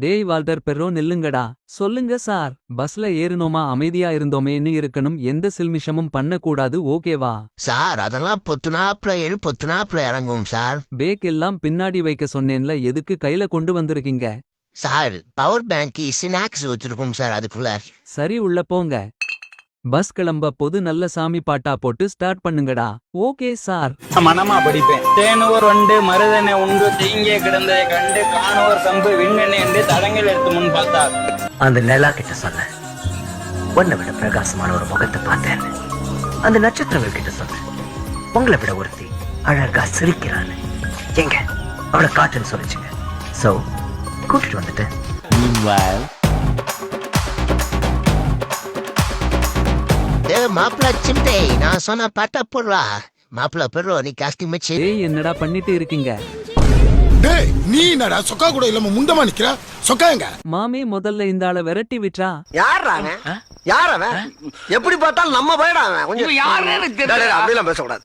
டேய் வால்டர் பெர்ரோ நில்லுங்கடா. சொல்லுங்க சார். பஸ்ல ஏறுனோமா அமைதியா இருந்தோமேன்னு இருக்கணும், எந்த சில்மிஷமும் பண்ண கூடாது, ஓகேவா? சார் அதெல்லாம் பொத்துனாப்ல இறங்கும் சார். பேக் எல்லாம் பின்னாடி வைக்க சொன்னேன்ல, எதுக்கு கையில கொண்டு வந்திருக்கீங்க? சார் பவர் பேங்க் ஸ்நாக்ஸ் வச்சிருக்கோம் சார் அதுக்குள்ள. சரி உள்ள போங்க. பஸ் கிளம்ப பொது நல்ல சாமி பாட்டா போட்டு ஸ்டார்ட் பண்ணுங்கடா. Okay sir. மனமா படிப்பேன். தேனுவர் உண்டு மருதனை உண்டு தீங்கே கிடந்ததை கண்டு காணுவர் கம்பு விண்ணெண்ணை என்று தடங்கள் எடுத்து முன் பார்த்தார். அந்த நிலா கிட்ட சொன்ன உன்னை விட பிரகாசமான ஒரு முகத்தை பார்த்தேன். அந்த நட்சத்திரங்கள் கிட்ட சொன்ன உங்களை விட ஒருத்தி அழகா சிரிக்கிறான்னு. எங்க அவளை காட்டுன்னு சொல்லிச்சுங்க. சோ கூட்டிட்டு வந்துட்டு மாப்பிள்ள சிம்டே, நான் சொன்ன பாட்டா போடுறா. மாப்பிள்ள பெறோ நீ காஸ்டியூம் வச்சு. டேய் என்னடா பண்ணிட்டு இருக்கீங்க? டேய் நீ என்னடா சொக்கா கூட இல்லாம முண்டமா நிக்கிற? சொக்கா எங்க? மாமே முதல்ல இந்த ஆளை விரட்டி விட்றா. யார் அவன்? எப்படி பார்த்தாலும் நம்ம பயடா அவன். கொஞ்சம் யாருன்னு தெரியல. அப்படிலாம் பேசக்கூடாது.